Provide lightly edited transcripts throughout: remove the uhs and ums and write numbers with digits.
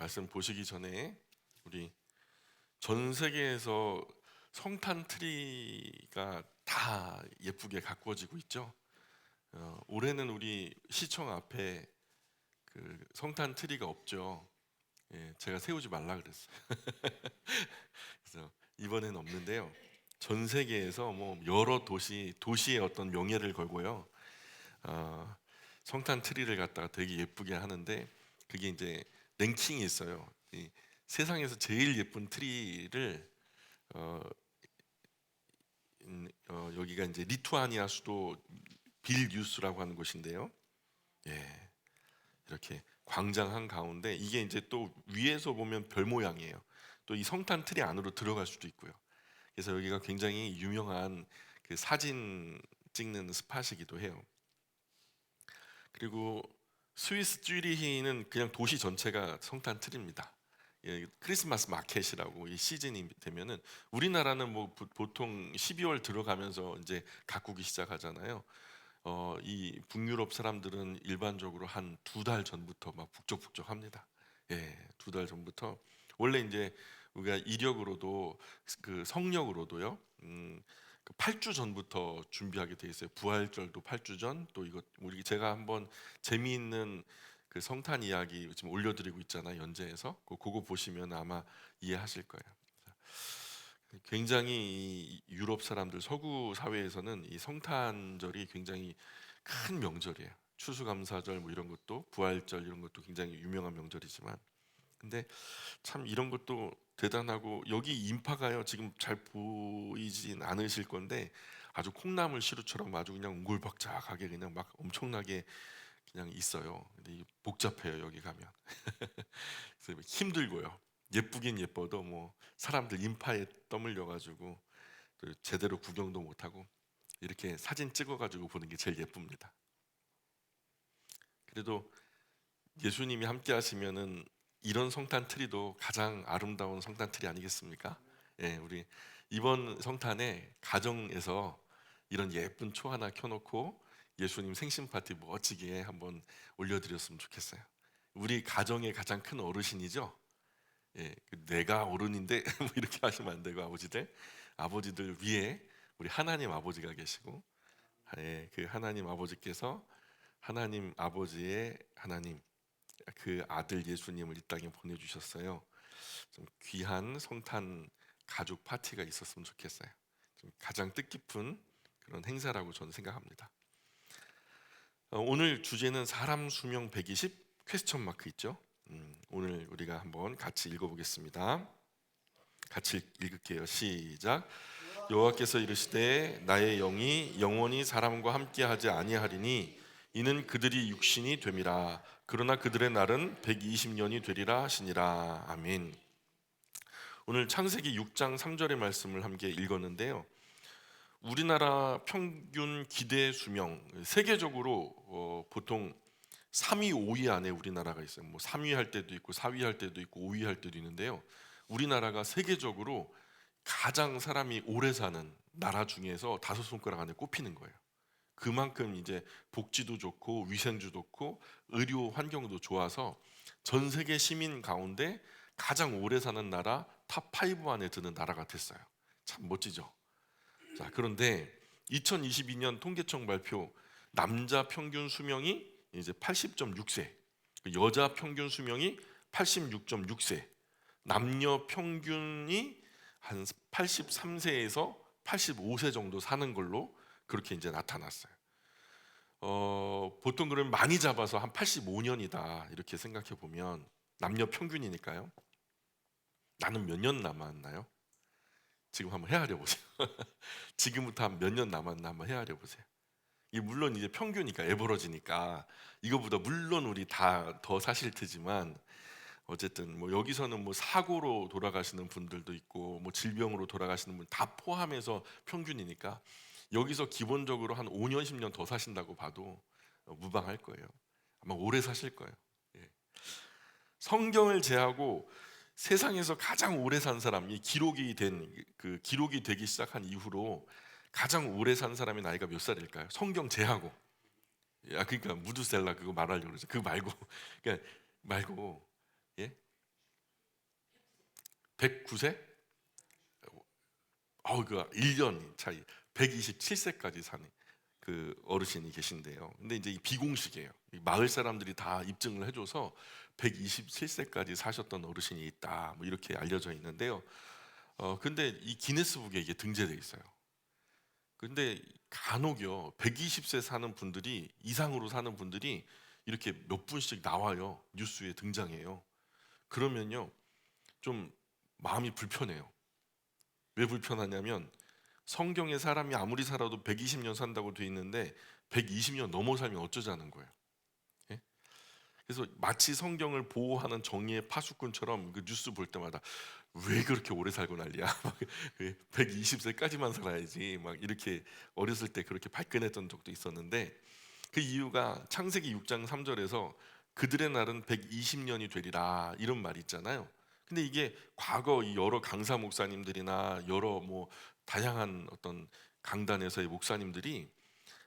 말씀 보시기 전에 우리 전 세계에서 성탄 트리가 다 예쁘게 가꾸어지고 있죠. 올해는 우리 시청 앞에 그 성탄 트리가 없죠. 예, 제가 세우지 말라 그랬어요. 그래서 이번에는 없는데요. 전 세계에서 뭐 여러 도시의 어떤 명예를 걸고요. 어, 성탄 트리를 갖다가 되게 예쁘게 하는데 그게 이제 랭킹이 있어요. 이 세상에서 제일 예쁜 트리를 어, 여기가 이제 리투아니아 수도 빌뉴스라고 하는 곳인데요. 예, 이렇게 광장 한 가운데 이게 이제 또 위에서 보면 별 모양이에요. 또 이 성탄 트리 안으로 들어갈 수도 있고요. 그래서 여기가 굉장히 유명한 그 사진 찍는 스팟이기도 해요. 그리고 스위스 쭈리히는 그냥 도시 전체가 성탄 트리입니다. 예, 크리스마스 마켓이라고 이 시즌이 되면은 우리나라는 뭐 보통 12월 들어가면서 이제 가꾸기 시작하잖아요. 이 북유럽 사람들은 일반적으로 한 2달 전부터 막 북적북적합니다. 예, 2달 전부터 원래 이제 우리가 이력으로도 그 성력으로도요. 그 8주 전부터 준비하게 돼 있어요. 부활절도 8주 전, 또 이거 우리 제가 한번 재미있는 그 성탄 이야기 지금 올려드리고 있잖아요. 연재해서 그거 보시면 아마 이해하실 거예요. 굉장히 이 유럽 사람들 서구 사회에서는 이 성탄절이 굉장히 큰 명절이에요. 추수감사절 뭐 이런 것도 부활절 이런 것도 굉장히 유명한 명절이지만 근데 참 이런 것도 대단하고 여기 인파가요 지금 잘 보이진 않으실 건데 아주 콩나물 시루처럼 아주 그냥 옹골박작하게 그냥 막 엄청나게 그냥 있어요. 근데 복잡해요 여기 가면. 그래서 힘들고요. 예쁘긴 예뻐도 뭐 사람들 인파에 떠밀려 가지고 제대로 구경도 못 하고 이렇게 사진 찍어 가지고 보는 게 제일 예쁩니다. 그래도 예수님이 함께 하시면은 이런 성탄 트리도 가장 아름다운 성탄 트리 아니겠습니까? 예, 우리 이번 성탄에 가정에서 이런 예쁜 초 하나 켜놓고 예수님 생신 파티 멋지게 한번 올려드렸으면 좋겠어요. 우리 가정의 가장 큰 어르신이죠. 예, 내가 어른인데 뭐 이렇게 하시면 안 되고 아버지들 위에 우리 하나님 아버지가 계시고 예, 그 하나님 아버지께서 하나님 아버지의 하나님 그 아들 예수님을 이 땅에 보내주셨어요. 좀 귀한 성탄 가족 파티가 있었으면 좋겠어요. 좀 가장 뜻깊은 그런 행사라고 저는 생각합니다. 오늘 주제는 사람 수명 120 퀘스천 마크 있죠. 오늘 우리가 한번 같이 읽어보겠습니다. 같이 읽을게요. 시작. 여호와께서 이르시되 나의 영이 영원히 사람과 함께하지 아니하리니 이는 그들이 육신이 됨이라. 그러나 그들의 날은 120년이 되리라 하시니라. 아멘. 오늘 창세기 6장 3절의 말씀을 함께 읽었는데요. 우리나라 평균 기대 수명 세계적으로 보통 3위, 5위 안에 우리나라가 있어요. 뭐 3위 할 때도 있고 4위 할 때도 있고 5위 할 때도 있는데요. 우리나라가 세계적으로 가장 사람이 오래 사는 나라 중에서 5손가락 안에 꼽히는 거예요. 그만큼 이제 복지도 좋고 위생도 좋고 의료 환경도 좋아서 전 세계 시민 가운데 가장 오래 사는 나라 탑5 안에 드는 나라가 됐어요. 참 멋지죠. 자, 그런데 2022년 통계청 발표 남자 평균 수명이 이제 80.6세, 여자 평균 수명이 86.6세, 남녀 평균이 한 83세에서 85세 정도 사는 걸로 그렇게 이제 나타났어요. 보통 그러면 많이 잡아서 한 85년이다 이렇게 생각해 보면 남녀 평균이니까요. 나는 몇 년 남았나요? 지금 한번 헤아려 보세요. 지금부터 한 몇 년 남았나 한번 헤아려 보세요. 이 물론 이제 평균이니까 에버러지니까 이거보다 물론 우리 다 더 사실 테지만 어쨌든 뭐 여기서는 뭐 사고로 돌아가시는 분들도 있고 뭐 질병으로 돌아가시는 분 다 포함해서 평균이니까 여기서 기본적으로 한 5년 10년 더 사신다고 봐도 무방할 거예요. 아마 오래 사실 거예요. 예. 성경을 제하고 세상에서 가장 오래 산 사람이 기록이 되기 시작한 이후로 가장 오래 산 사람의 나이가 몇 살일까요? 성경 제하고. 그러니까 무드셀라 그거 말하려고 그러죠. 그거 말고 그러니까 말고 예? 109세? 그 1년 차이 127세까지 사는 그 어르신이 계신데요. 근데 이제 이 비공식이에요. 이 마을 사람들이 다 입증을 해줘서 127세까지 사셨던 어르신이 있다, 뭐 이렇게 알려져 있는데요. 근데 이 기네스북에 이게 등재돼 있어요. 근데 간혹요 120세 사는 분들이 이상으로 사는 분들이 이렇게 몇 분씩 나와요. 뉴스에 등장해요. 그러면요 좀 마음이 불편해요. 왜 불편하냐면 성경에 사람이 아무리 살아도 120년 산다고 돼 있는데 120년 넘어 살면 어쩌자는 거예요. 예? 그래서 마치 성경을 보호하는 정의의 파수꾼처럼 그 뉴스 볼 때마다 왜 그렇게 오래 살고 난리야? 120세까지만 살아야지. 막 이렇게 어렸을 때 그렇게 발끈했던 적도 있었는데, 그 이유가 창세기 6장 3절에서 그들의 날은 120년이 되리라 이런 말이 있잖아요. 근데 이게 과거 이 여러 강사 목사님들이나 여러 뭐 다양한 어떤 강단에서의 목사님들이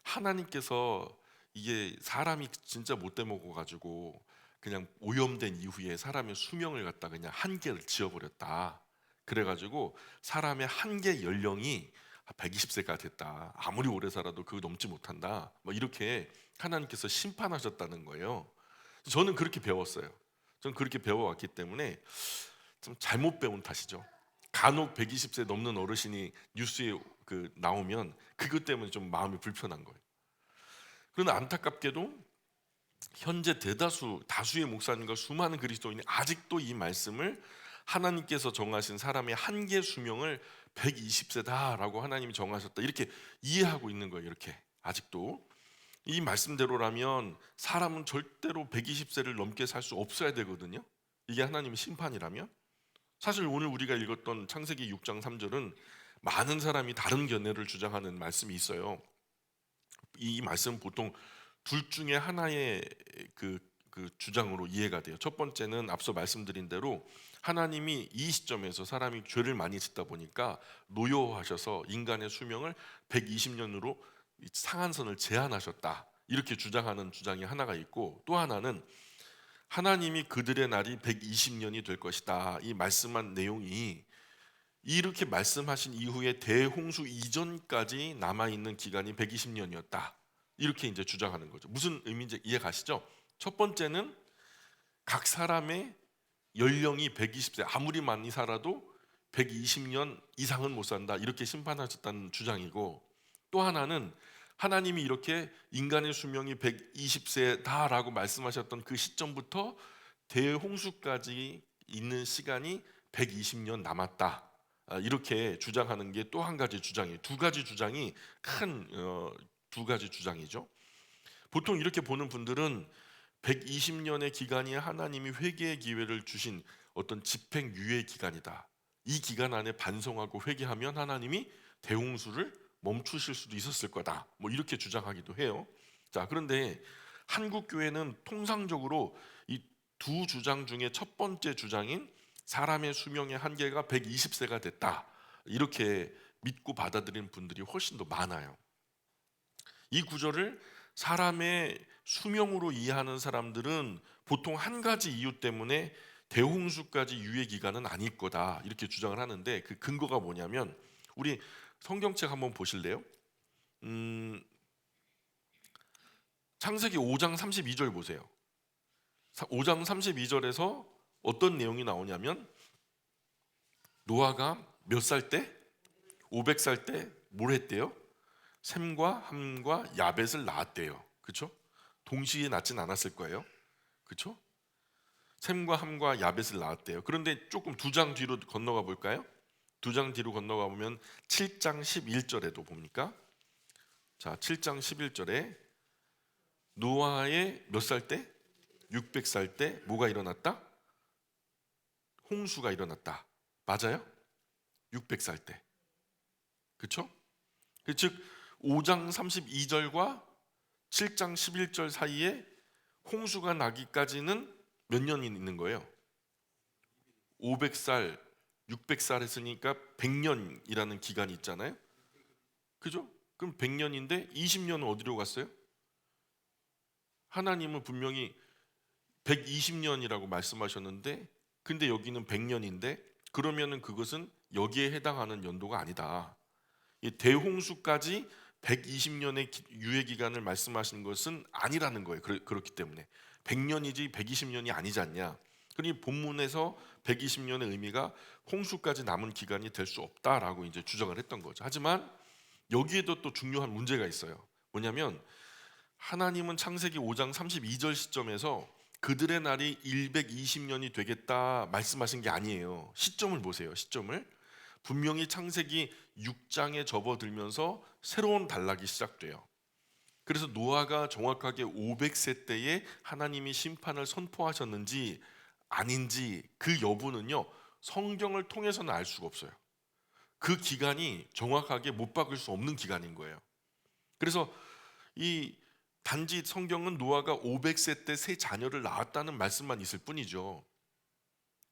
하나님께서 이게 사람이 진짜 못돼 먹어 가지고 그냥 오염된 이후에 사람의 수명을 갖다 그냥 한계를 지어버렸다. 그래가지고 사람의 한계 연령이 120세가 됐다. 아무리 오래 살아도 그거 넘지 못한다. 뭐 이렇게 하나님께서 심판하셨다는 거예요. 저는 그렇게 배웠어요. 저는 그렇게 배워왔기 때문에 좀 잘못 배운 탓이죠. 간혹 120세 넘는 어르신이 뉴스에 나오면 그것 때문에 좀 마음이 불편한 거예요. 그런데 안타깝게도 현재 다수의 목사님과 수많은 그리스도인이 아직도 이 말씀을 하나님께서 정하신 사람의 한계 수명을 120세다라고 하나님이 정하셨다 이렇게 이해하고 있는 거예요. 이렇게 아직도 이 말씀대로라면 사람은 절대로 120세를 넘게 살 수 없어야 되거든요. 이게 하나님의 심판이라면. 사실 오늘 우리가 읽었던 창세기 6장 3절은 많은 사람이 다른 견해를 주장하는 말씀이 있어요. 이 말씀은 보통 둘 중에 하나의 그 주장으로 이해가 돼요. 첫 번째는 앞서 말씀드린 대로 하나님이 이 시점에서 사람이 죄를 많이 짓다 보니까 노여워하셔서 인간의 수명을 120년으로 상한선을 제한하셨다. 이렇게 주장하는 주장이 하나가 있고, 또 하나는 하나님이 그들의 날이 120년이 될 것이다. 이 말씀한 내용이 이렇게 말씀하신 이후에 대홍수 이전까지 남아있는 기간이 120년이었다. 이렇게 이제 주장하는 거죠. 무슨 의미인지 이해 가시죠? 첫 번째는 각 사람의 연령이 120세, 아무리 많이 살아도 120년 이상은 못 산다. 이렇게 심판하셨다는 주장이고, 또 하나는 하나님이 이렇게 인간의 수명이 120세다라고 말씀하셨던 그 시점부터 대홍수까지 있는 시간이 120년 남았다. 이렇게 주장하는 게 또 한 가지 주장이에요. 두 가지 주장이 큰 두 가지 주장이죠. 보통 이렇게 보는 분들은 120년의 기간이 하나님이 회개의 기회를 주신 어떤 집행유예 기간이다. 이 기간 안에 반성하고 회개하면 하나님이 대홍수를 멈추실 수도 있었을 거다. 뭐 이렇게 주장하기도 해요. 자, 그런데 한국 교회는 통상적으로 이 두 주장 중에 첫 번째 주장인 사람의 수명의 한계가 120세가 됐다. 이렇게 믿고 받아들이는 분들이 훨씬 더 많아요. 이 구절을 사람의 수명으로 이해하는 사람들은 보통 한 가지 이유 때문에 대홍수까지 유예 기간은 아닐 거다 이렇게 주장을 하는데, 그 근거가 뭐냐면 우리 성경책 한번 보실래요? 창세기 5장 32절 보세요. 5장 32절에서 어떤 내용이 나오냐면 노아가 몇 살 때? 500살 때 뭘 했대요? 셈과 함과 야벳을 낳았대요. 그렇죠? 동시에 낳진 않았을 거예요. 그렇죠? 셈과 함과 야벳을 낳았대요. 그런데 조금 두 장 뒤로 건너가 볼까요? 두 장 뒤로 건너가 보면 7장 11절에도 봅니까? 자, 7장 11절에 노아의 몇 살 때? 600살 때 뭐가 일어났다? 홍수가 일어났다. 맞아요? 600살 때. 그렇죠? 즉 5장 32절과 7장 11절 사이에 홍수가 나기까지는 몇 년이 있는 거예요? 500살, 600살 했으니까 100년이라는 기간이 있잖아요. 그죠? 그럼 100년인데 20년은 어디로 갔어요? 하나님은 분명히 120년이라고 말씀하셨는데 근데 여기는 100년인데 그러면은 그것은 여기에 해당하는 연도가 아니다. 이 대홍수까지 120년의 유예 기간을 말씀하시는 것은 아니라는 거예요. 그렇기 때문에 100년이지 120년이 아니지 않냐. 그러니 본문에서 120년의 의미가 홍수까지 남은 기간이 될 수 없다라고 이제 주장을 했던 거죠. 하지만 여기에도 또 중요한 문제가 있어요. 뭐냐면 하나님은 창세기 5장 32절 시점에서 그들의 날이 120년이 되겠다 말씀하신 게 아니에요. 시점을 보세요. 시점을. 분명히 창세기 6장에 접어들면서 새로운 단락이 시작돼요. 그래서 노아가 정확하게 500세 때에 하나님이 심판을 선포하셨는지 아닌지 그 여부는요, 성경을 통해서는 알 수가 없어요. 그 기간이 정확하게 못 박을 수 없는 기간인 거예요. 그래서 이 단지 성경은 노아가 500세 때 세 자녀를 낳았다는 말씀만 있을 뿐이죠.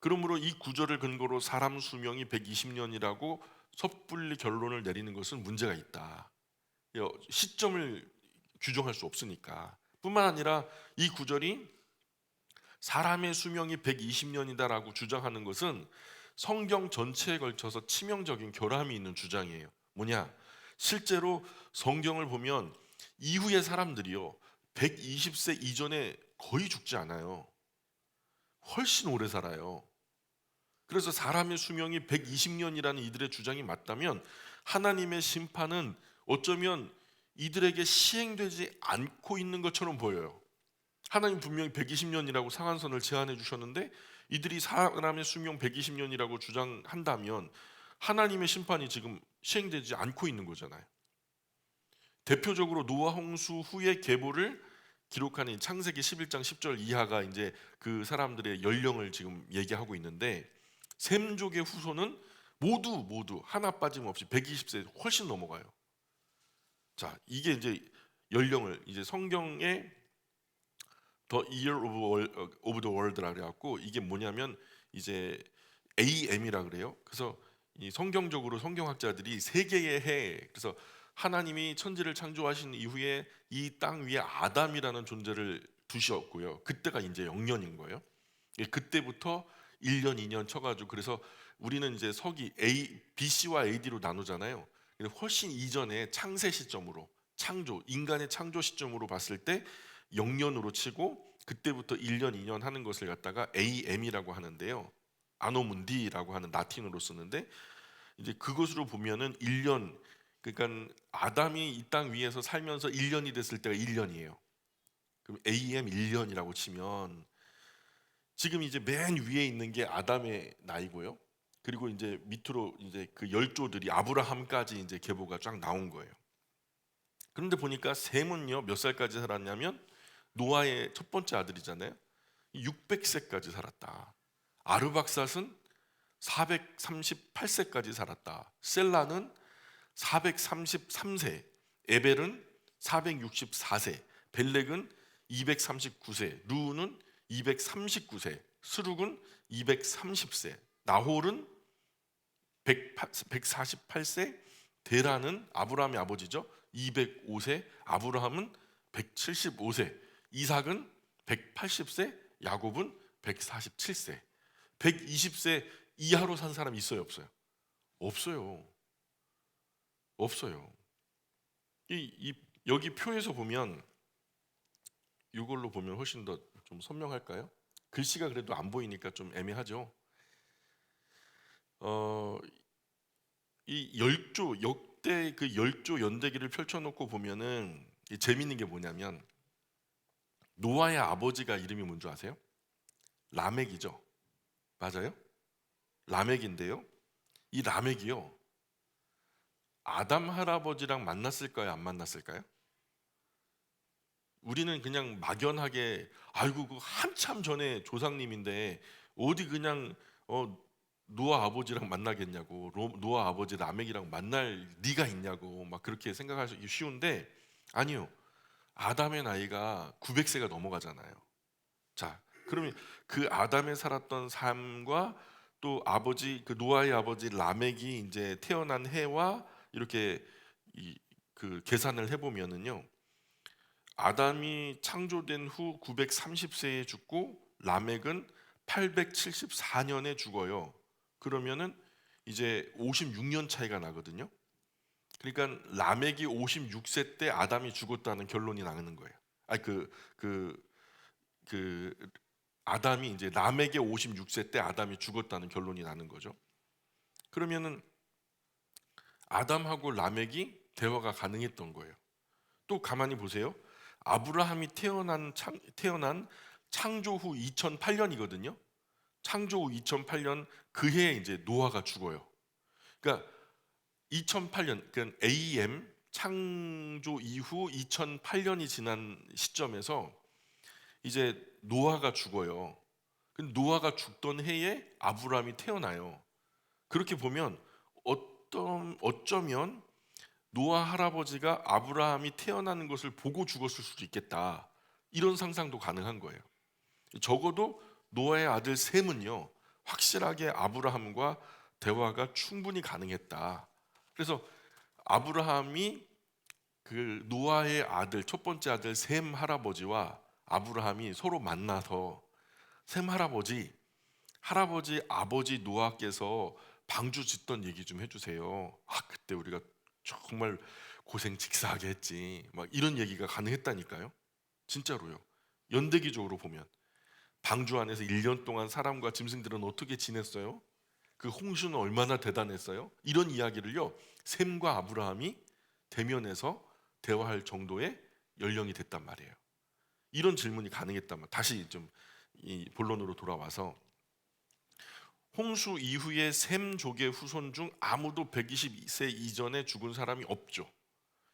그러므로 이 구절을 근거로 사람 수명이 120년이라고 섣불리 결론을 내리는 것은 문제가 있다. 시점을 규정할 수 없으니까. 뿐만 아니라 이 구절이 사람의 수명이 120년이다라고 주장하는 것은 성경 전체에 걸쳐서 치명적인 결함이 있는 주장이에요. 뭐냐? 실제로 성경을 보면 이후의 사람들이요, 120세 이전에 거의 죽지 않아요. 훨씬 오래 살아요. 그래서 사람의 수명이 120년이라는 이들의 주장이 맞다면 하나님의 심판은 어쩌면 이들에게 시행되지 않고 있는 것처럼 보여요. 하나님 분명히 120년이라고 상한선을 제한해 주셨는데 이들이 사람의 수명 120년이라고 주장한다면 하나님의 심판이 지금 시행되지 않고 있는 거잖아요. 대표적으로 노아 홍수 후의 계보를 기록하는 창세기 11장 10절 이하가 이제 그 사람들의 연령을 지금 얘기하고 있는데, 셈족의 후손은 모두 하나 빠짐없이 120세 훨씬 넘어가요. 자, 이게 이제 연령을 이제 성경의 The Year of the World라 그래갖고, 이게 뭐냐면 이제 AM이라 그래요. 그래서 이 성경적으로 성경학자들이 세계의 해, 그래서 하나님이 천지를 창조하신 이후에 이 땅 위에 아담이라는 존재를 두셨고요. 그때가 이제 영년인 거예요. 그때부터 1년, 2년 쳐가지고, 그래서 우리는 이제 서기 BC와 AD로 나누잖아요. 훨씬 이전에 창세 시점으로, 인간의 창조 시점으로 봤을 때 영년으로 치고 그때부터 1년, 2년 하는 것을 갖다가 AM이라고 하는데요. 아노문디라고 하는 라틴어로 쓰는데, 이제 그것으로 보면은 1년, 그러니까 아담이 이 땅 위에서 살면서 1년이 됐을 때가 1년이에요. 그럼 AM 1년이라고 치면 지금 이제 맨 위에 있는 게 아담의 나이고요. 그리고 이제 밑으로 이제 그 열조들이 아브라함까지 이제 계보가 쫙 나온 거예요. 그런데 보니까 셈은요, 몇 살까지 살았냐면 노아의 첫 번째 아들이잖아요. 600세까지 살았다. 아르박삿은 438세까지 살았다. 셀라는 433세, 에벨은 464세, 벨렉은 239세, 루는 239세, 스룩은 230세, 나홀은 148세, 데라는 아브라함의 아버지죠, 205세, 아브라함은 175세, 이삭은 180세, 야곱은 147세. 120세 이하로 산 사람이 있어요, 없어요? 없어요. 없어요. 여기 표에서 보면, 이걸로 보면 훨씬 더 좀 선명할까요? 글씨가 그래도 안 보이니까 좀 애매하죠. 이 열조, 역대 그 열조 연대기를 펼쳐놓고 보면은 재미있는 게 뭐냐면, 노아의 아버지가 이름이 뭔 줄 아세요? 라멕이죠. 맞아요? 라멕인데요, 이 라멕이요, 아담 할아버지랑 만났을까요, 안 만났을까요? 우리는 그냥 막연하게 아이고 그 한참 전에 조상님인데 어디 그냥 노아 아버지랑 만나겠냐고, 노아 아버지 라멕이랑 만날 리가 있냐고 막 그렇게 생각하기 쉬운데, 아니요, 아담의 나이가 900세가 넘어가잖아요. 자, 그러면 그 아담에 살았던 삶과 또 아버지, 그 노아의 아버지 라멕이 이제 태어난 해와 이렇게 그 계산을 해보면은요, 아담이 창조된 후 930세에 죽고 라멕은 874년에 죽어요. 그러면은 이제 56년 차이가 나거든요. 그러니까 라멕이 56세 때 아담이 죽었다는 결론이 나는 거예요. 아니 그 아담이 이제 라멕의 56세 때 아담이 죽었다는 결론이 나는 거죠. 그러면은 아담하고 라멕이 대화가 가능했던 거예요. 또 가만히 보세요. 아브라함이 태어난 창조 후 2008년이거든요. 창조 후 2008년 그 해에 이제 노아가 죽어요. 그러니까 2008년, 그러니까 AM 창조 이후 2008년이 지난 시점에서 이제 노아가 죽어요. 근데 노아가 죽던 해에 아브라함이 태어나요. 그렇게 보면 어쩌면 노아 할아버지가 아브라함이 태어나는 것을 보고 죽었을 수도 있겠다. 이런 상상도 가능한 거예요. 적어도 노아의 아들 셈은요, 확실하게 아브라함과 대화가 충분히 가능했다. 그래서 아브라함이 그 노아의 아들, 첫 번째 아들 셈 할아버지와 아브라함이 서로 만나서 셈 할아버지 아버지 노아께서 방주 짓던 얘기 좀 해주세요. 그때 우리가 정말 고생 직사하게 했지. 막 이런 얘기가 가능했다니까요. 진짜로요. 연대기적으로 보면 방주 안에서 1년 동안 사람과 짐승들은 어떻게 지냈어요? 그 홍수는 얼마나 대단했어요? 이런 이야기를요, 셈과 아브라함이 대면해서 대화할 정도의 연령이 됐단 말이에요. 이런 질문이 가능했단 말이에요. 다시 좀 이 본론으로 돌아와서 홍수 이후에 셈족의 후손 중 아무도 122세 이전에 죽은 사람이 없죠.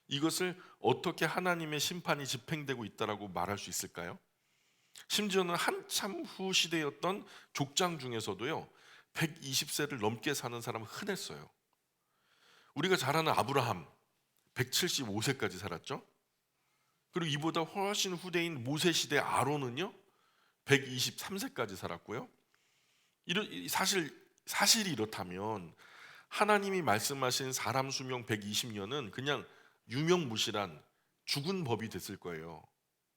이것을 어떻게 하나님의 심판이 집행되고 있다라고 말할 수 있을까요? 심지어는 한참 후 시대였던 족장 중에서도요, 120세를 넘게 사는 사람은 흔했어요. 우리가 잘 아는 아브라함 175세까지 살았죠. 그리고 이보다 훨씬 후대인 모세 시대 아론은요 123세까지 살았고요. 사실이 이렇다면 하나님이 말씀하신 사람 수명 120년은 그냥 유명무실한 죽은 법이 됐을 거예요.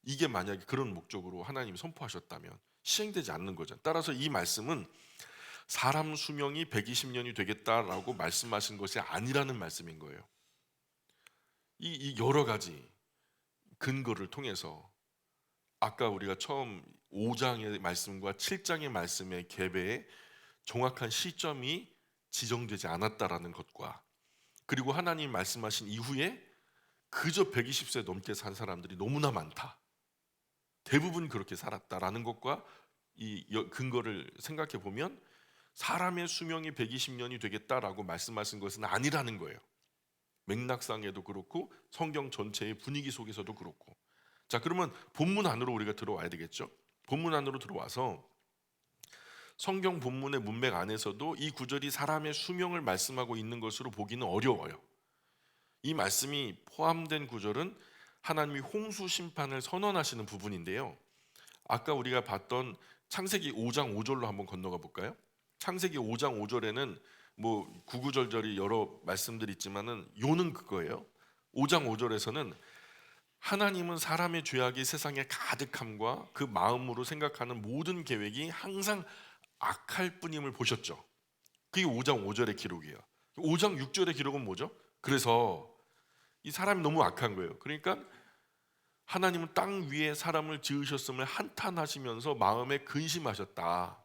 이게 만약에 그런 목적으로 하나님이 선포하셨다면 시행되지 않는 거죠. 따라서 이 말씀은 사람 수명이 120년이 되겠다라고 말씀하신 것이 아니라는 말씀인 거예요. 이 여러 가지 근거를 통해서 아까 우리가 처음 5장의 말씀과 7장의 말씀의 갭에 정확한 시점이 지정되지 않았다라는 것과, 그리고 하나님 말씀하신 이후에 그저 120세 넘게 산 사람들이 너무나 많다, 대부분 그렇게 살았다라는 것과 이 근거를 생각해 보면 사람의 수명이 120년이 되겠다라고 말씀하신 것은 아니라는 거예요. 맥락상에도 그렇고 성경 전체의 분위기 속에서도 그렇고. 자, 그러면 본문 안으로 우리가 들어와야 되겠죠. 본문 안으로 들어와서 성경 본문의 문맥 안에서도 이 구절이 사람의 수명을 말씀하고 있는 것으로 보기는 어려워요. 이 말씀이 포함된 구절은 하나님이 홍수 심판을 선언하시는 부분인데요, 아까 우리가 봤던 창세기 5장 5절로 한번 건너가 볼까요? 창세기 5장 5절에는 뭐 구구절절이 여러 말씀들이 있지만은 요는 그거예요. 5장 5절에서는 하나님은 사람의 죄악이 세상에 가득함과 그 마음으로 생각하는 모든 계획이 항상 악할 뿐임을 보셨죠. 그게 5장 5절의 기록이에요. 5장 6절의 기록은 뭐죠? 그래서 이 사람이 너무 악한 거예요. 그러니까 하나님은 땅 위에 사람을 지으셨음을 한탄하시면서 마음에 근심하셨다.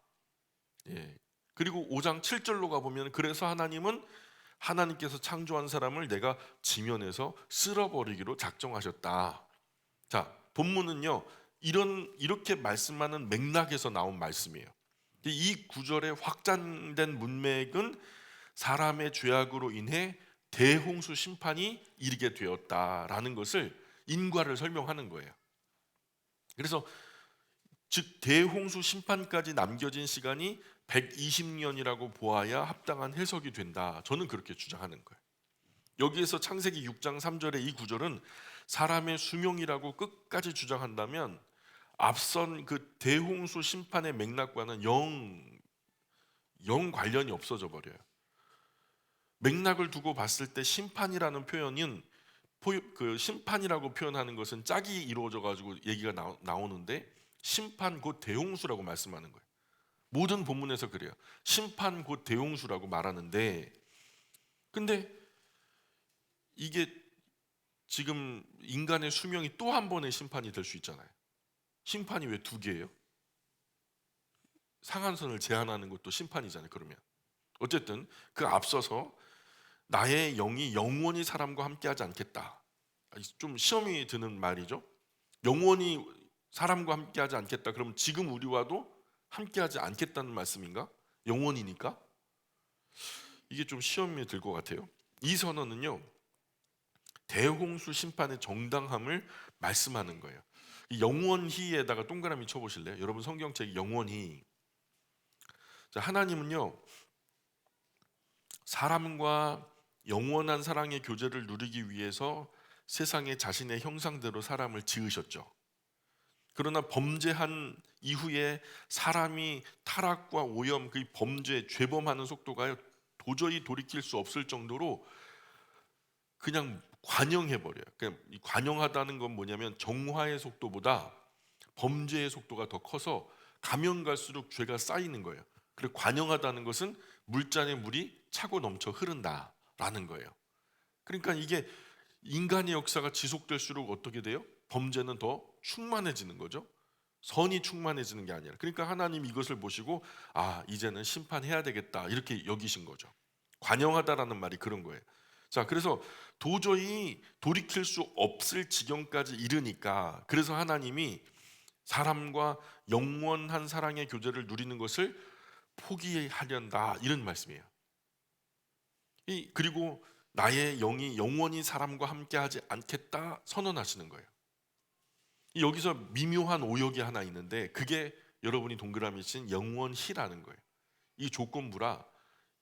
예. 그리고 5장 7절로 가보면 그래서 하나님께서 창조한 사람을 내가 지면에서 쓸어버리기로 작정하셨다. 자, 본문은요 이렇게 말씀하는 맥락에서 나온 말씀이에요. 이 구절의 확장된 문맥은 사람의 죄악으로 인해 대홍수 심판이 이르게 되었다라는 것을 인과를 설명하는 거예요. 그래서 즉 대홍수 심판까지 남겨진 시간이 120년이라고 보아야 합당한 해석이 된다. 저는 그렇게 주장하는 거예요. 여기에서 창세기 6장 3절의 이 구절은 사람의 수명이라고 끝까지 주장한다면 앞선 그 대홍수 심판의 맥락과는 영 관련이 없어져 버려요. 맥락을 두고 봤을 때 심판이라는 표현은 그 심판이라고 표현하는 것은 짝이 이루어져 가지고 얘기가 나오는데 심판 곧 대홍수라고 말씀하는 거예요. 모든 본문에서 그래요. 심판 곧 대홍수라고 말하는데, 근데 이게 지금 인간의 수명이 또 한 번의 심판이 될 수 있잖아요. 심판이 왜 두 개예요? 상한선을 제한하는 것도 심판이잖아요. 그러면 어쨌든 그 앞서서 나의 영이 영원히 사람과 함께하지 않겠다. 좀 시험이 드는 말이죠. 영원히 사람과 함께하지 않겠다. 그러면 지금 우리와도 함께하지 않겠다는 말씀인가? 영원이니까? 이게 좀 시험이 들 것 같아요. 이 선언은요, 대홍수 심판의 정당함을 말씀하는 거예요. 이 영원히에다가 동그라미 쳐보실래요? 여러분 성경책 영원히. 자, 하나님은요, 사람과 영원한 사랑의 교제를 누리기 위해서 세상에 자신의 형상대로 사람을 지으셨죠. 그러나 범죄한 이후에 사람이 타락과 오염, 그 범죄, 죄범하는 속도가요, 도저히 돌이킬 수 없을 정도로 그냥 관영해버려요. 그냥 관영하다는 건 뭐냐면 정화의 속도보다 범죄의 속도가 더 커서 가면 갈수록 죄가 쌓이는 거예요. 그리고 관영하다는 것은 물잔에 물이 차고 넘쳐 흐른다라는 거예요. 그러니까 이게 인간의 역사가 지속될수록 어떻게 돼요? 범죄는 더 충만해지는 거죠. 선이 충만해지는 게 아니라. 그러니까 하나님 이것을 보시고 이제는 심판해야 되겠다 이렇게 여기신 거죠. 관영하다라는 말이 그런 거예요. 자, 그래서 도저히 돌이킬 수 없을 지경까지 이르니까, 그래서 하나님이 사람과 영원한 사랑의 교제를 누리는 것을 포기하련다 이런 말씀이에요. 그리고 나의 영이 영원히 사람과 함께하지 않겠다 선언하시는 거예요. 여기서 미묘한 오역이 하나 있는데, 그게 여러분이 동그라미 친 영원히라는 거예요. 이 조건부라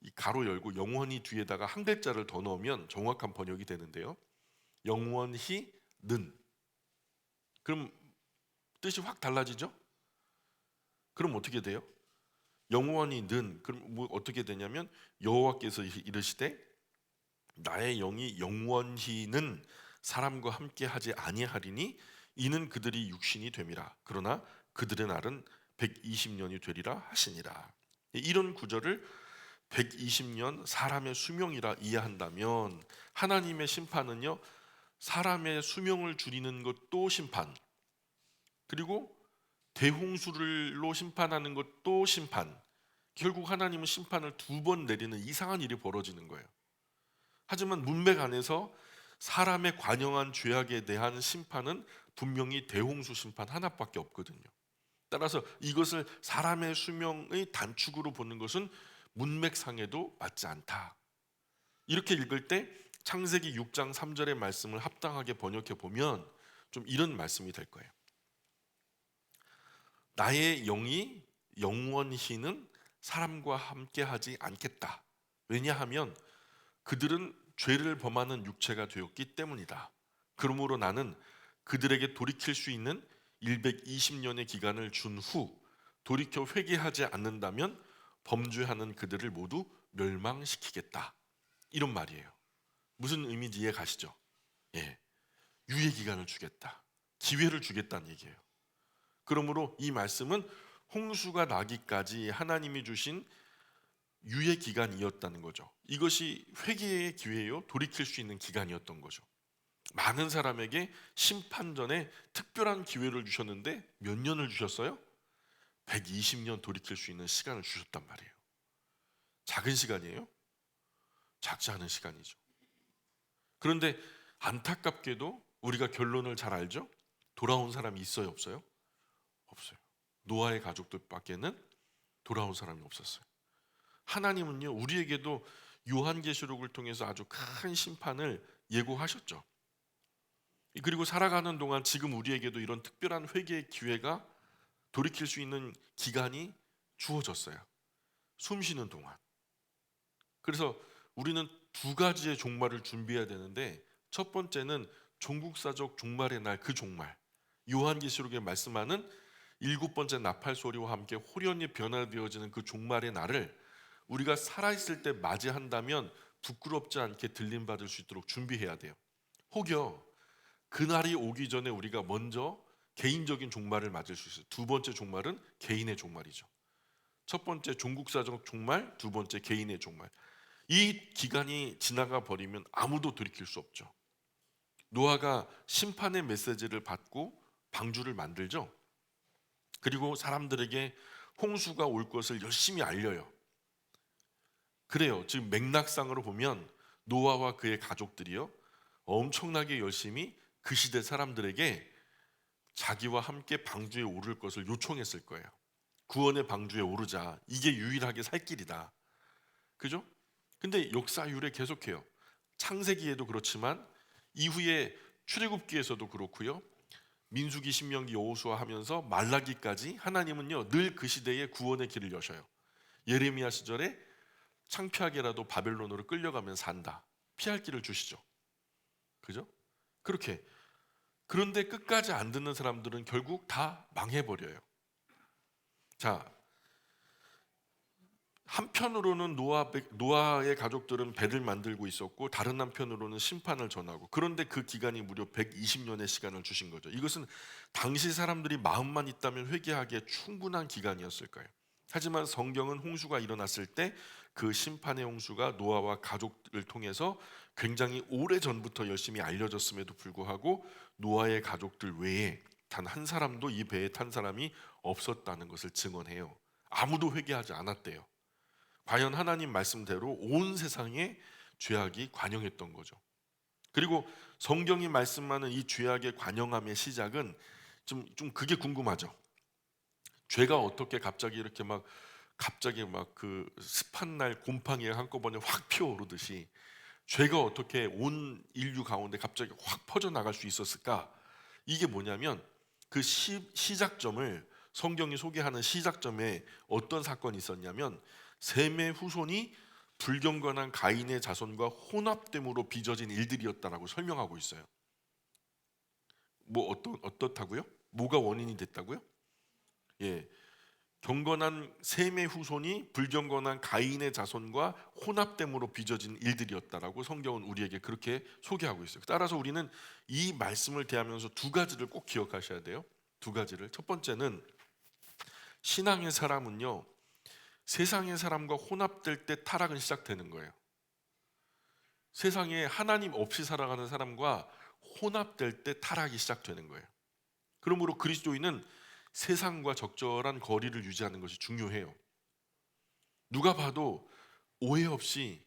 이 가로 열고 영원히 뒤에다가 한 글자를 더 넣으면 정확한 번역이 되는데요. 영원히는, 그럼 뜻이 확 달라지죠? 그럼 어떻게 돼요? 영원히는, 그럼 뭐 어떻게 되냐면 여호와께서 이르시되 나의 영이 영원히는 사람과 함께 하지 아니하리니 이는 그들이 육신이 됨이라. 그러나 그들의 날은 120년이 되리라 하시니라. 이런 구절을 120년 사람의 수명이라 이해한다면, 하나님의 심판은요, 사람의 수명을 줄이는 것도 심판, 그리고 대홍수로 심판하는 것도 심판. 결국 하나님은 심판을 두 번 내리는 이상한 일이 벌어지는 거예요. 하지만 문맥 안에서 사람의 관영한 죄악에 대한 심판은 분명히 대홍수 심판 하나밖에 없거든요. 따라서 이것을 사람의 수명의 단축으로 보는 것은 문맥상에도 맞지 않다. 이렇게 읽을 때 창세기 6장 3절의 말씀을 합당하게 번역해 보면 좀 이런 말씀이 될 거예요. 나의 영이 영원히는 사람과 함께하지 않겠다. 왜냐하면 그들은 죄를 범하는 육체가 되었기 때문이다. 그러므로 나는 그들에게 돌이킬 수 있는 120년의 기간을 준 후 돌이켜 회개하지 않는다면 범죄하는 그들을 모두 멸망시키겠다. 이런 말이에요. 무슨 의미인지 이해 가시죠? 예, 유예 기간을 주겠다. 기회를 주겠다는 얘기예요. 그러므로 이 말씀은 홍수가 나기까지 하나님이 주신 유예 기간이었다는 거죠. 이것이 회개의 기회요, 돌이킬 수 있는 기간이었던 거죠. 많은 사람에게 심판 전에 특별한 기회를 주셨는데 몇 년을 주셨어요? 120년 돌이킬 수 있는 시간을 주셨단 말이에요. 작은 시간이에요? 작지 않은 시간이죠. 그런데 안타깝게도 우리가 결론을 잘 알죠? 돌아온 사람이 있어요, 없어요? 없어요. 노아의 가족들밖에는 돌아온 사람이 없었어요. 하나님은요, 우리에게도 요한계시록을 통해서 아주 큰 심판을 예고하셨죠. 그리고 살아가는 동안 지금 우리에게도 이런 특별한 회개의 기회가, 돌이킬 수 있는 기간이 주어졌어요. 숨 쉬는 동안. 그래서 우리는 두 가지의 종말을 준비해야 되는데, 첫 번째는 종국사적 종말의 날, 그 종말, 요한계시록에 말씀하는 일곱 번째 나팔 소리와 함께 호련히 변화되어지는 그 종말의 날을 우리가 살아있을 때 맞이한다면 부끄럽지 않게 들림받을 수 있도록 준비해야 돼요. 혹여 그날이 오기 전에 우리가 먼저 개인적인 종말을 맞을 수 있어요. 두 번째 종말은 개인의 종말이죠. 첫 번째 종국사적 종말, 두 번째 개인의 종말. 이 기간이 지나가 버리면 아무도 돌이킬 수 없죠. 노아가 심판의 메시지를 받고 방주를 만들죠. 그리고 사람들에게 홍수가 올 것을 열심히 알려요. 그래요. 지금 맥락상으로 보면 노아와 그의 가족들이요, 엄청나게 열심히 그 시대 사람들에게 자기와 함께 방주에 오를 것을 요청했을 거예요. 구원의 방주에 오르자. 이게 유일하게 살 길이다. 그죠? 근데 역사유래 계속해요. 창세기에도 그렇지만 이후에 출애굽기에서도 그렇고요. 민수기, 신명기, 여호수아 하면서 말라기까지 하나님은요 늘 그 시대에 구원의 길을 여셔요. 예레미야 시절에 창피하게라도 바벨론으로 끌려가면 산다. 피할 길을 주시죠. 그죠? 그렇게. 그런데 끝까지 안 듣는 사람들은 결국 다 망해버려요. 자, 한편으로는 노아의 가족들은 배를 만들고 있었고, 다른 한편으로는 심판을 전하고, 그런데 그 기간이 무려 120년의 시간을 주신 거죠. 이것은 당시 사람들이 마음만 있다면 회개하기에 충분한 기간이었을 거예요. 하지만 성경은 홍수가 일어났을 때 그 심판의 홍수가 노아와 가족을 통해서 굉장히 오래전부터 열심히 알려졌음에도 불구하고 노아의 가족들 외에 단 한 사람도 이 배에 탄 사람이 없었다는 것을 증언해요. 아무도 회개하지 않았대요. 과연 하나님 말씀대로 온 세상에 죄악이 관영했던 거죠. 그리고 성경이 말씀하는 이 죄악의 관영함의 시작은 좀 그게 궁금하죠. 죄가 어떻게 갑자기 그 습한 날 곰팡이가 한꺼번에 확 피어오르듯이 죄가 어떻게 온 인류 가운데 갑자기 확 퍼져나갈 수 있었을까? 이게 뭐냐면 그 시작점을, 성경이 소개하는 시작점에 어떤 사건이 있었냐면 셈의 후손이 불경건한 가인의 자손과 혼합됨으로 빚어진 일들이었다라고 설명하고 있어요. 뭐 어떻다고요? 뭐가 원인이 됐다고요? 예, 경건한 셈의 후손이 불경건한 가인의 자손과 혼합됨으로 빚어진 일들이었다라고 성경은 우리에게 그렇게 소개하고 있어요. 따라서 우리는 이 말씀을 대하면서 두 가지를 꼭 기억하셔야 돼요. 두 가지를. 첫 번째는 신앙의 사람은요, 세상의 사람과 혼합될 때 타락은 시작되는 거예요. 세상에 하나님 없이 살아가는 사람과 혼합될 때 타락이 시작되는 거예요. 그러므로 그리스도인은 세상과 적절한 거리를 유지하는 것이 중요해요. 누가 봐도 오해 없이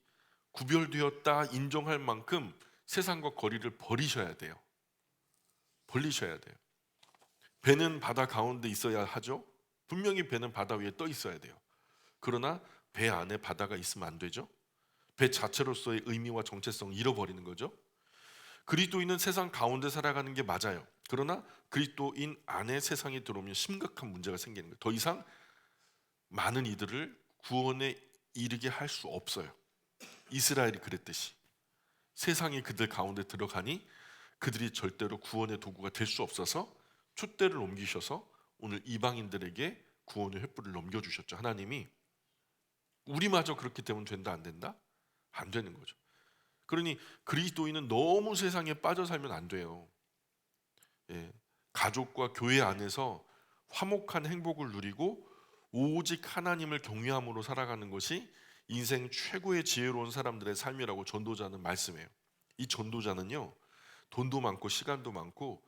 구별되었다 인정할 만큼 세상과 거리를 버리셔야 돼요. 벌리셔야 돼요. 배는 바다 가운데 있어야 하죠. 분명히 배는 바다 위에 떠 있어야 돼요. 그러나 배 안에 바다가 있으면 안 되죠. 배 자체로서의 의미와 정체성을 잃어버리는 거죠. 그리스도인은 세상 가운데 살아가는 게 맞아요. 그러나 그리스도인 안에 세상이 들어오면 심각한 문제가 생기는 거예요. 더 이상 많은 이들을 구원에 이르게 할 수 없어요. 이스라엘이 그랬듯이 세상이 그들 가운데 들어가니 그들이 절대로 구원의 도구가 될 수 없어서 촛대를 옮기셔서 오늘 이방인들에게 구원의 횃불을 넘겨주셨죠. 하나님이. 우리마저 그렇게 되면 된다 안 된다? 안 되는 거죠. 그러니 그리스도인은 너무 세상에 빠져 살면 안 돼요. 예, 가족과 교회 안에서 화목한 행복을 누리고 오직 하나님을 경외함으로 살아가는 것이 인생 최고의 지혜로운 사람들의 삶이라고 전도자는 말씀해요. 이 전도자는요, 돈도 많고 시간도 많고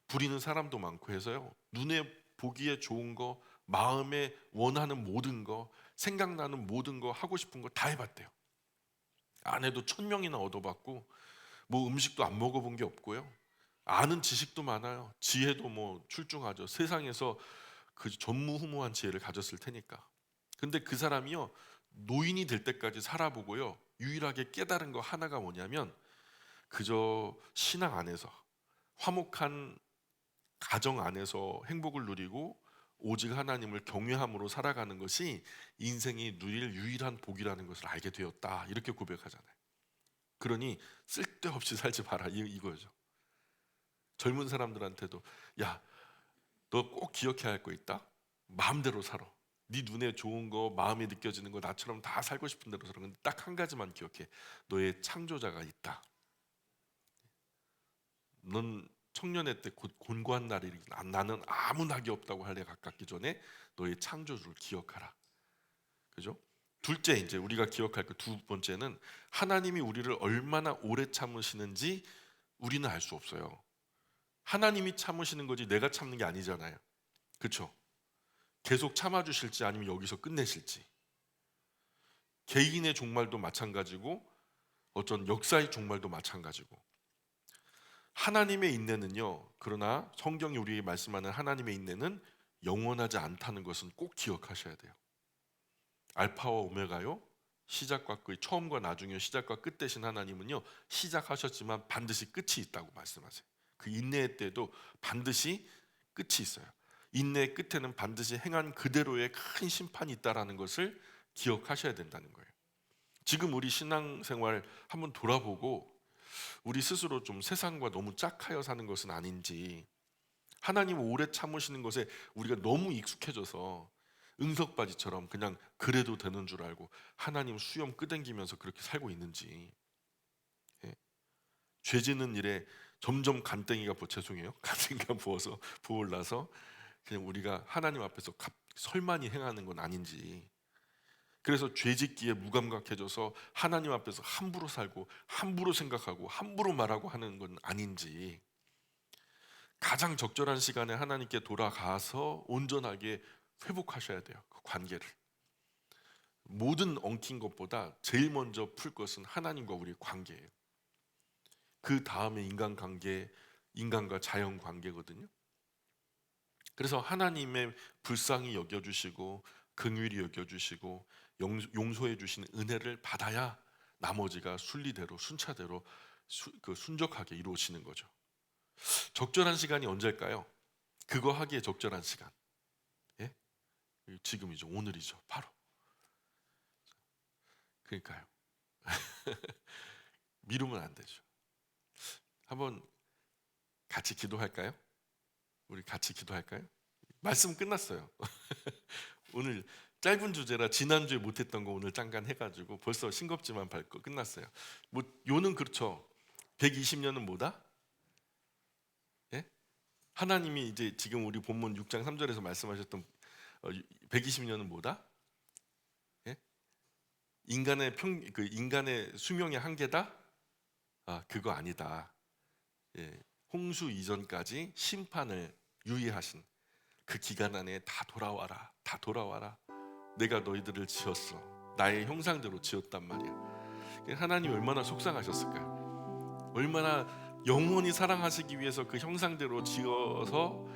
부리는 사람도 많고 해서요, 눈에 보기에 좋은 거, 마음에 원하는 모든 거, 생각나는 모든 거, 하고 싶은 거 다 해봤대요. 아내도 1000명이나 얻어봤고 뭐 음식도 안 먹어본 게 없고요. 아는 지식도 많아요. 지혜도 뭐 출중하죠. 세상에서 그 전무후무한 지혜를 가졌을 테니까. 근데 그 사람이요, 노인이 될 때까지 살아보고요, 유일하게 깨달은 거 하나가 뭐냐면 그저 신앙 안에서 화목한 가정 안에서 행복을 누리고 오직 하나님을 경외함으로 살아가는 것이 인생이 누릴 유일한 복이라는 것을 알게 되었다. 이렇게 고백하잖아요. 그러니 쓸데없이 살지 마라, 이거죠. 젊은 사람들한테도 야, 너 꼭 기억해야 할 거 있다. 마음대로 살아. 네 눈에 좋은 거, 마음에 느껴지는 거 나처럼 다 살고 싶은 대로 살아. 근데 딱 한 가지만 기억해. 너의 창조자가 있다. 넌 청년의 때 곧 곤고한 날이 나는 아무 낙이 없다고 할래 가깝기 전에 너의 창조주를 기억하라. 그죠? 둘째, 이제 우리가 기억할 그 두 번째는 하나님이 우리를 얼마나 오래 참으시는지 우리는 알 수 없어요. 하나님이 참으시는 거지 내가 참는 게 아니잖아요. 그렇죠? 계속 참아주실지 아니면 여기서 끝내실지. 개인의 종말도 마찬가지고 어떤 역사의 종말도 마찬가지고. 하나님의 인내는요, 그러나 성경이 우리에게 말씀하는 하나님의 인내는 영원하지 않다는 것은 꼭 기억하셔야 돼요. 알파와 오메가요, 시작과 끝, 처음과 나중에 시작과 끝 되신 하나님은요, 시작하셨지만 반드시 끝이 있다고 말씀하세요. 그 인내의 때도 반드시 끝이 있어요. 인내의 끝에는 반드시 행한 그대로의 큰 심판이 있다는 것을 기억하셔야 된다는 거예요. 지금 우리 신앙생활 한번 돌아보고 우리 스스로 좀 세상과 너무 짝하여 사는 것은 아닌지, 하나님 오래 참으시는 것에 우리가 너무 익숙해져서 응석바지처럼 그냥 그래도 되는 줄 알고 하나님 수염 끄댕기면서 그렇게 살고 있는지. 예. 죄 짓는 일에 점점 간땡이가 죄송해요. 간땡이가 부어서 부을라서 그냥 우리가 하나님 앞에서 설만히 행하는 건 아닌지. 그래서 죄 짓기에 무감각해져서 하나님 앞에서 함부로 살고 함부로 생각하고 함부로 말하고 하는 건 아닌지. 가장 적절한 시간에 하나님께 돌아가서 온전하게 회복하셔야 돼요. 그 관계를. 모든 엉킨 것보다 제일 먼저 풀 것은 하나님과 우리의 관계예요. 그 다음에 인간관계, 인간과 자연 관계거든요. 그래서 하나님의 불쌍히 여겨주시고 긍휼히 여겨주시고 용서해 주시는 은혜를 받아야 나머지가 순리대로 순차대로 순적하게 이루어지는 거죠. 적절한 시간이 언제일까요? 그거 하기에 적절한 시간. 예? 지금이죠. 오늘이죠. 바로. 그러니까요. 미루면 안 되죠. 한번 같이 기도할까요? 우리 같이 기도할까요? 말씀 끝났어요. 오늘 짧은 주제라 지난주에 못했던 거 오늘 잠깐 해가지고 벌써 싱겁지만 밟고 끝났어요. 뭐 요는 그렇죠. 120년은 뭐다? 예? 하나님이 이제 지금 우리 본문 6장 3절에서 말씀하셨던 120년은 뭐다? 예? 인간의 수명의 한계다? 아, 그거 아니다. 예. 홍수 이전까지 심판을 유예하신 그 기간 안에 다 돌아와라, 다 돌아와라. 내가 너희들을 지었어. 나의 형상대로 지었단 말이야. 하나님이 얼마나 속상하셨을까요? 얼마나 영원히 사랑하시기 위해서 그 형상대로 지어서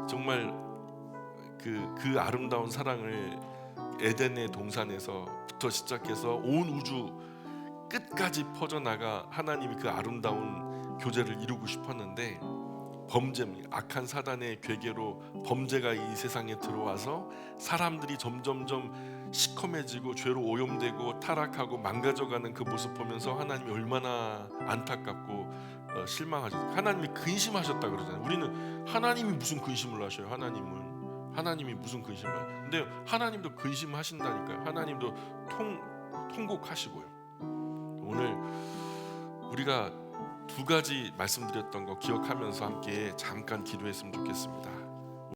정말 그 아름다운 사랑을 에덴의 동산에서부터 시작해서 온 우주 끝까지 퍼져나가 하나님이 그 아름다운 교제를 이루고 싶었는데 범죄, 악한 사단의 괴계로 범죄가 이 세상에 들어와서 사람들이 점점점 시커매지고 죄로 오염되고 타락하고 망가져가는 그 모습 보면서 하나님이 얼마나 안타깝고 실망하셨어요. 하나님이 근심하셨다 그러잖아요. 우리는 하나님이 무슨 근심을 하셔요? 하나님이 무슨 근심을 하셔요? 근데 하나님도 근심하신다니까요. 하나님도 통곡하시고요. 오늘 우리가 두 가지 말씀드렸던 거 기억하면서 함께 잠깐 기도했으면 좋겠습니다.